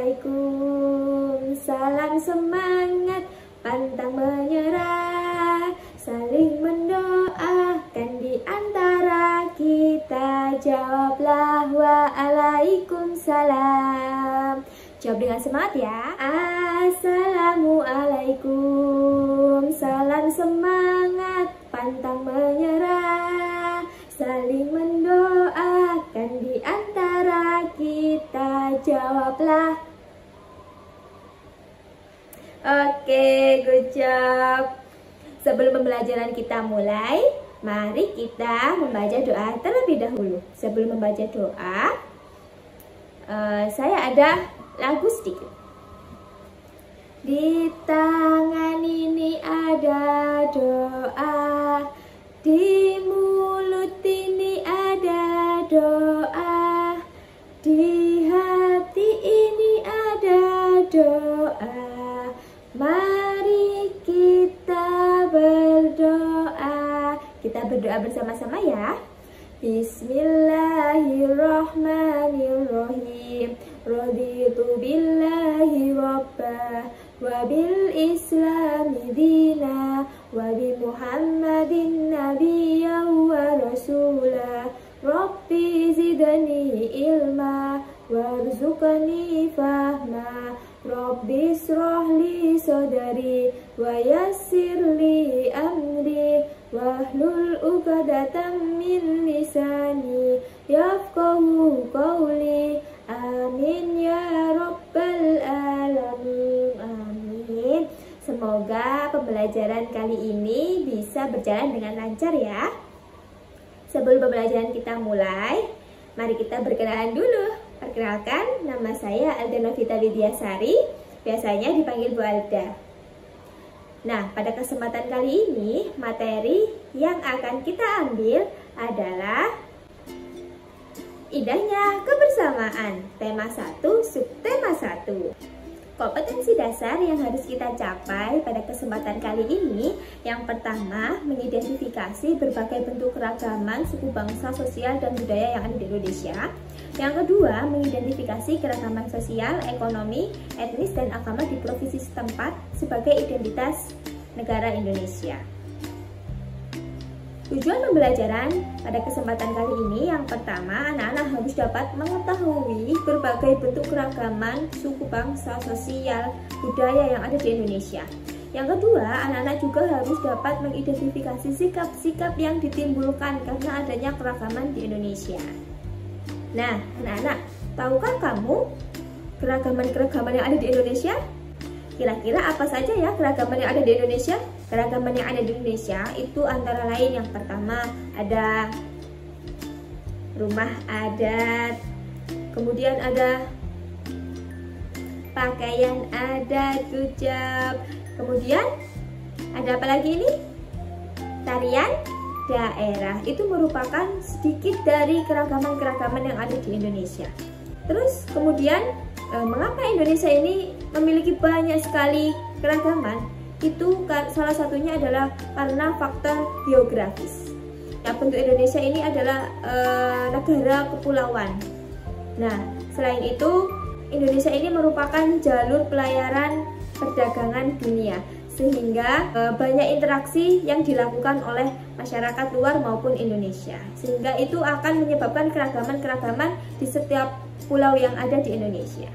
alaikum. Salam semangat, pantang menyerah, saling mendoakan di antara kita. Jawablah waalaikumsalam. Jawab dengan semangat ya. Assalamualaikum. Salam semangat, pantang menyerah, saling mendoakan di antara kita. Jawablah. Oke, good job. Sebelum pembelajaran kita mulai, mari kita membaca doa terlebih dahulu. Sebelum membaca doa, saya ada lagu sedikit. Di tangan ini ada doa, di mulut ini ada doa, di hati ini ada doa. Mari kita berdoa. Kita berdoa bersama-sama ya. Bismillahirrahmanirrahim. Raditu billahi rabbah wa bil islami dina wa bi muhammadin nabiyyan wa rasulah. Rabbi zidni ilma warzuqni fahma. Rabbi israhli sadri wa yassirli amri wahlul 'uqdatam min lisani yafqahu qawli. Amin ya rabbal alamin. Amin. Semoga pembelajaran kali ini bisa berjalan dengan lancar ya. Sebelum pembelajaran kita mulai, mari kita berkenalan dulu. Perkenalkan, nama saya Alda Novita Widyasari, biasanya dipanggil Bu Alda. Nah, pada kesempatan kali ini, materi yang akan kita ambil adalah indahnya kebersamaan. Tema 1, subtema 1. Kompetensi dasar yang harus kita capai pada kesempatan kali ini, yang pertama, mengidentifikasi berbagai bentuk keragaman suku bangsa, sosial, dan budaya yang ada di Indonesia. Yang kedua, mengidentifikasi keragaman sosial, ekonomi, etnis, dan agama di provinsi setempat sebagai identitas negara Indonesia. Tujuan pembelajaran pada kesempatan kali ini, yang pertama, anak-anak harus dapat mengetahui berbagai bentuk keragaman suku bangsa, sosial, budaya yang ada di Indonesia. Yang kedua, anak-anak juga harus dapat mengidentifikasi sikap-sikap yang ditimbulkan karena adanya keragaman di Indonesia. Nah, anak-anak, tahukah kamu keragaman-keragaman yang ada di Indonesia? Kira-kira apa saja ya keragaman yang ada di Indonesia? Keragaman yang ada di Indonesia itu antara lain, yang pertama ada rumah adat, kemudian ada pakaian adat, hijab, kemudian ada apa lagi ini? Tarian daerah. Itu merupakan sedikit dari keragaman-keragaman yang ada di Indonesia. Terus kemudian mengapa Indonesia ini memiliki banyak sekali keragaman? Itu salah satunya adalah karena faktor geografis. Nah, bentuk Indonesia ini adalah negara kepulauan. Nah, selain itu Indonesia ini merupakan jalur pelayaran perdagangan dunia, sehingga banyak interaksi yang dilakukan oleh masyarakat luar maupun Indonesia, sehingga itu akan menyebabkan keragaman-keragaman di setiap pulau yang ada di Indonesia.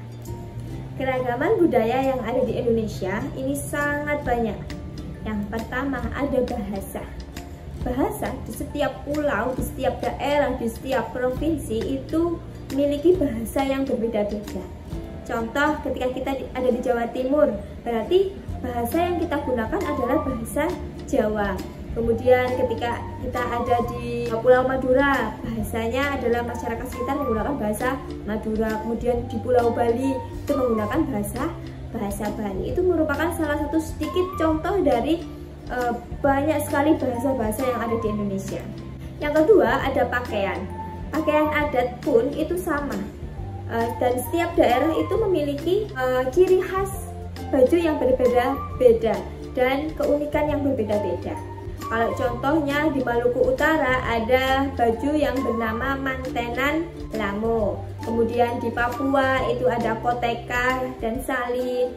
Keragaman budaya yang ada di Indonesia ini sangat banyak. Yang pertama ada bahasa. Bahasa di setiap pulau, di setiap daerah, di setiap provinsi itu memiliki bahasa yang berbeda-beda. Contoh, ketika kita ada di Jawa Timur, berarti bahasa yang kita gunakan adalah bahasa Jawa. Kemudian ketika kita ada di Pulau Madura, bahasanya adalah masyarakat sekitar menggunakan bahasa Madura. Kemudian di Pulau Bali itu menggunakan bahasa Bali. Itu merupakan salah satu sedikit contoh dari banyak sekali bahasa-bahasa yang ada di Indonesia. Yang kedua ada pakaian. Pakaian adat pun itu sama. Dan setiap daerah itu memiliki ciri khas baju yang berbeda-beda dan keunikan yang berbeda-beda. Kalau contohnya di Maluku Utara ada baju yang bernama mantenan lamo. Kemudian di Papua itu ada koteka dan salin.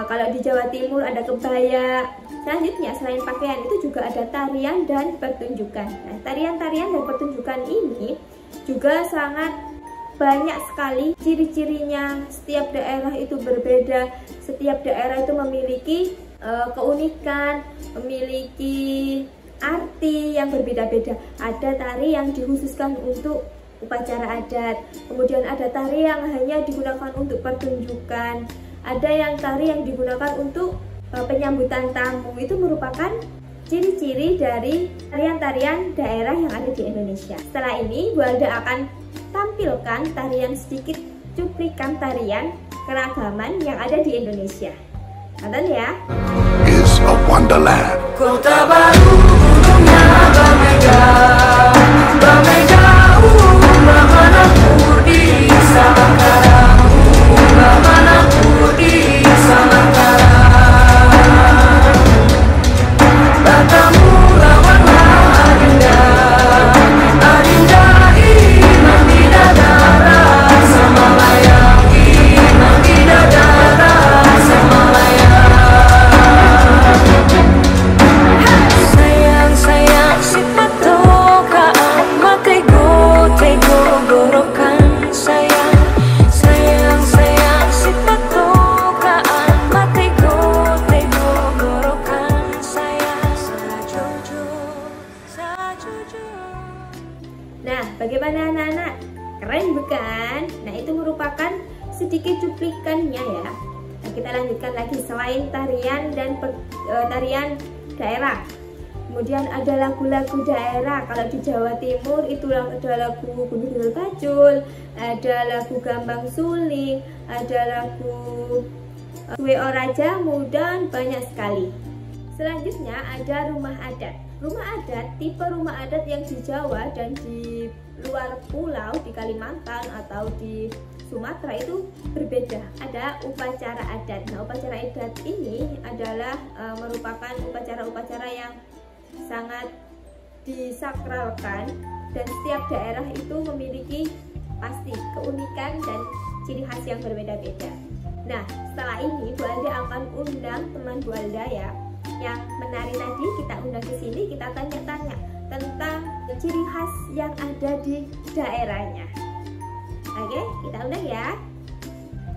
Kalau di Jawa Timur ada kebaya. Selanjutnya selain pakaian itu juga ada tarian dan pertunjukan. Nah, tarian-tarian dan pertunjukan ini juga sangat banyak sekali ciri-cirinya. Setiap daerah itu berbeda. Setiap daerah itu memiliki keunikan, memiliki arti yang berbeda-beda. Ada tari yang dikhususkan untuk upacara adat, kemudian ada tari yang hanya digunakan untuk pertunjukan, ada yang tari yang digunakan untuk penyambutan tamu. Itu merupakan ciri-ciri dari tarian-tarian daerah yang ada di Indonesia. Setelah ini Bu Alda akan tampilkan tarian sedikit cuplikan tarian keragaman yang ada di Indonesia. Nonton ya. Is a wonderland. Kota baru gunungnya berbeda, berbeda mana pun di Samangkara, mana pun di Samangkara. Batamu lawanlah Adinda, Adinda imam bidadara, sama layang imam bidadara, sama layang. Sayang sayang si patokaan matego tego gorokan sayang. Sayang sayang si patokaan matego tego gorokan sayang. Sajojo sajojo. Nah, bagaimana anak-anak? Keren bukan? Nah, itu merupakan sedikit cuplikannya ya. Nah, kita lanjutkan lagi. Selain tarian dan tarian daerah, kemudian ada lagu-lagu daerah. Kalau di Jawa Timur itu ada lagu Gundul Bajul, ada lagu Gambang Suling, ada lagu Suwe Ora Jamu, dan banyak sekali. Selanjutnya ada rumah adat. Rumah adat, tipe rumah adat yang di Jawa dan di luar pulau, di Kalimantan atau di Sumatera itu berbeda. Ada upacara adat. Nah, upacara adat ini adalah merupakan upacara-upacara yang sangat disakralkan, dan setiap daerah itu memiliki pasti keunikan dan ciri khas yang berbeda-beda. Nah, setelah ini Bu Alda akan undang teman Bu Alda ya, yang menari tadi kita undang ke sini, kita tanya-tanya tentang ciri khas yang ada di daerahnya. Oke, kita undang ya.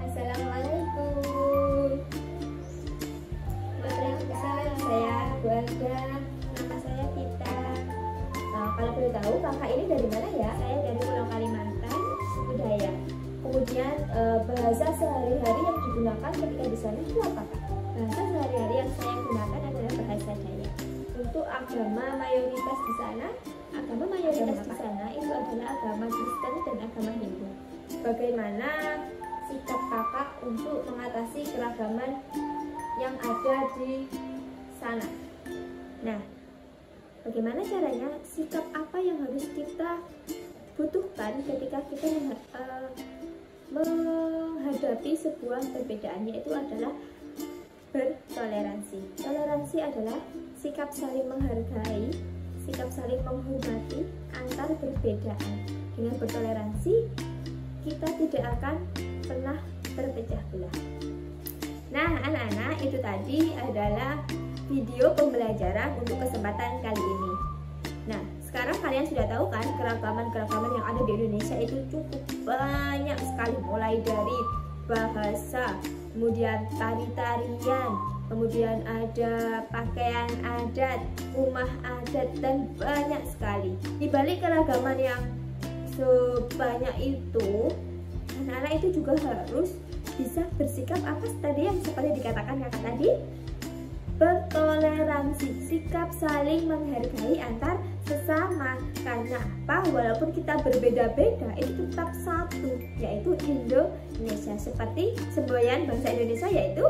Assalamualaikum. Waalaikumsalam. Saya Bu Alda. Nama saya Tita. Nah, kalau boleh tahu kakak ini dari mana ya? Saya dari Pulau Kalimantan, suku Dayak. Kemudian bahasa sehari-hari yang digunakan ketika di sana itu apa kak? Bahasa sehari-hari yang saya gunakan adalah bahasa Dayak. Untuk agama mayoritas di sana, itu adalah agama Kristen dan agama Hindu. Bagaimana sikap kakak untuk mengatasi keragaman yang ada di sana? Nah, bagaimana caranya? Sikap apa yang harus kita butuhkan ketika kita menghadapi sebuah perbedaan, yaitu adalah bertoleransi. Toleransi adalah sikap saling menghargai, sikap saling menghormati antar perbedaan. Dengan bertoleransi, kita tidak akan pernah terpecah belah. Nah, anak-anak, itu tadi adalah video pembelajaran untuk kesempatan kali ini. Nah, sekarang kalian sudah tahu kan keragaman-keragaman yang ada di Indonesia itu cukup banyak sekali, mulai dari bahasa, kemudian tari-tarian, kemudian ada pakaian adat, rumah adat, dan banyak sekali. Di balik keragaman yang sebanyak itu, anak-anak itu juga harus bisa bersikap apa tadi yang seperti dikatakan kakak tadi, bertoleransi, sikap saling menghargai antar sesama. Karena apa? Walaupun kita berbeda-beda, itu tetap satu, yaitu Indonesia. Seperti semboyan bangsa Indonesia, yaitu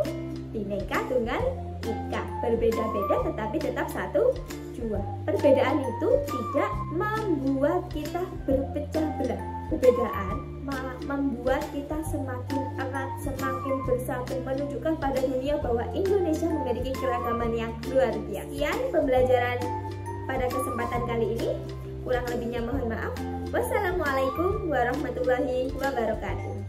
Bhinneka Tunggal Ika. Berbeda-beda tetapi tetap satu jua. Perbedaan itu tidak membuat kita berpecah belah. Perbedaan malah membuat kita semakin erat, semakin bersatu, menunjukkan pada dunia bahwa Indonesia memiliki keragaman yang luar biasa. Sekian pembelajaran pada kesempatan kali ini. Kurang lebihnya mohon maaf. Wassalamualaikum warahmatullahi wabarakatuh.